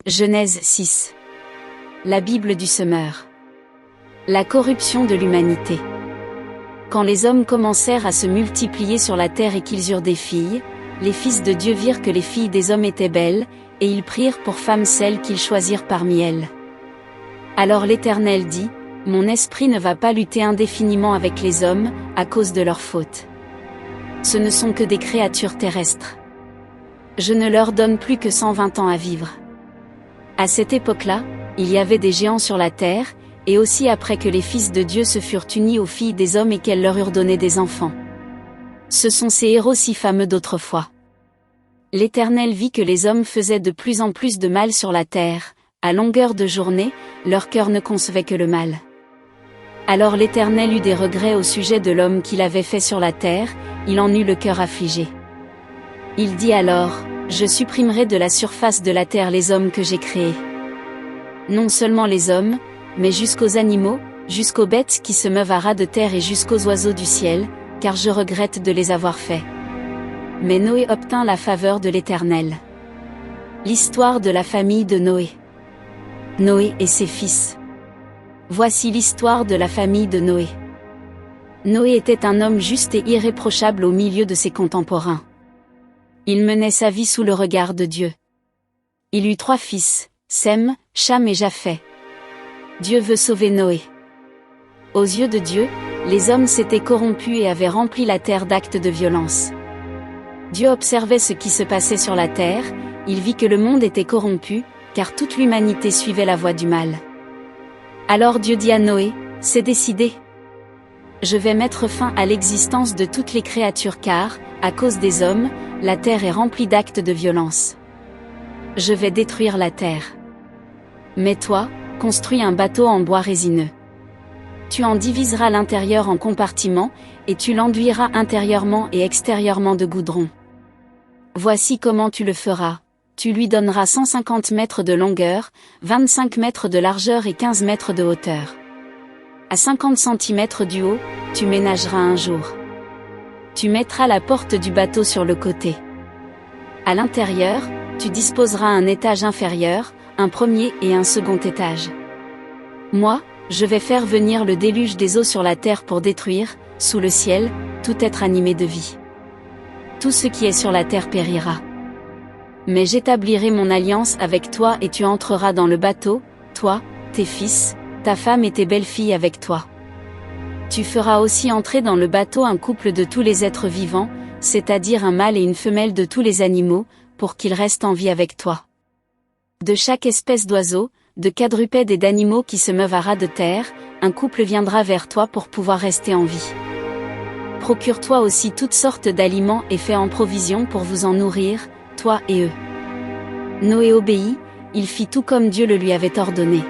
Genèse 6. La Bible du semeur. La corruption de l'humanité. Quand les hommes commencèrent à se multiplier sur la terre et qu'ils eurent des filles, les fils de Dieu virent que les filles des hommes étaient belles, et ils prirent pour femmes celles qu'ils choisirent parmi elles. Alors l'Éternel dit, « Mon esprit ne va pas lutter indéfiniment avec les hommes, à cause de leurs fautes. Ce ne sont que des créatures terrestres. Je ne leur donne plus que 120 ans à vivre. » À cette époque-là, il y avait des géants sur la terre, et aussi après que les fils de Dieu se furent unis aux filles des hommes et qu'elles leur eurent donné des enfants. Ce sont ces héros si fameux d'autrefois. L'Éternel vit que les hommes faisaient de plus en plus de mal sur la terre, à longueur de journée, leur cœur ne concevait que le mal. Alors l'Éternel eut des regrets au sujet de l'homme qu'il avait fait sur la terre, il en eut le cœur affligé. Il dit alors, « Je supprimerai de la surface de la terre les hommes que j'ai créés. Non seulement les hommes, mais jusqu'aux animaux, jusqu'aux bêtes qui se meuvent à ras de terre et jusqu'aux oiseaux du ciel, car je regrette de les avoir faits. » Mais Noé obtint la faveur de l'Éternel. L'histoire de la famille de Noé. Noé et ses fils. Voici l'histoire de la famille de Noé. Noé était un homme juste et irréprochable au milieu de ses contemporains. Il menait sa vie sous le regard de Dieu. Il eut 3 fils, Sem, Cham et Japheth. Dieu veut sauver Noé. Aux yeux de Dieu, les hommes s'étaient corrompus et avaient rempli la terre d'actes de violence. Dieu observait ce qui se passait sur la terre, il vit que le monde était corrompu, car toute l'humanité suivait la voie du mal. Alors Dieu dit à Noé, « C'est décidé. Je vais mettre fin à l'existence de toutes les créatures car, à cause des hommes, la terre est remplie d'actes de violence. Je vais détruire la terre. Mais toi, construis un bateau en bois résineux. Tu en diviseras l'intérieur en compartiments, et tu l'enduiras intérieurement et extérieurement de goudron. Voici comment tu le feras. Tu lui donneras 150 mètres de longueur, 25 mètres de largeur et 15 mètres de hauteur. À 50 centimètres du haut, tu ménageras un jour. Tu mettras la porte du bateau sur le côté. À l'intérieur, tu disposeras un étage inférieur, un premier et un second étage. Moi, je vais faire venir le déluge des eaux sur la terre pour détruire, sous le ciel, tout être animé de vie. Tout ce qui est sur la terre périra. Mais j'établirai mon alliance avec toi et tu entreras dans le bateau, toi, tes fils, ta femme et tes belles-filles avec toi. Tu feras aussi entrer dans le bateau un couple de tous les êtres vivants, c'est-à-dire un mâle et une femelle de tous les animaux, pour qu'ils restent en vie avec toi. De chaque espèce d'oiseau, de quadrupèdes et d'animaux qui se meuvent à ras de terre, un couple viendra vers toi pour pouvoir rester en vie. Procure-toi aussi toutes sortes d'aliments et fais en provision pour vous en nourrir, toi et eux. Noé obéit, il fit tout comme Dieu le lui avait ordonné.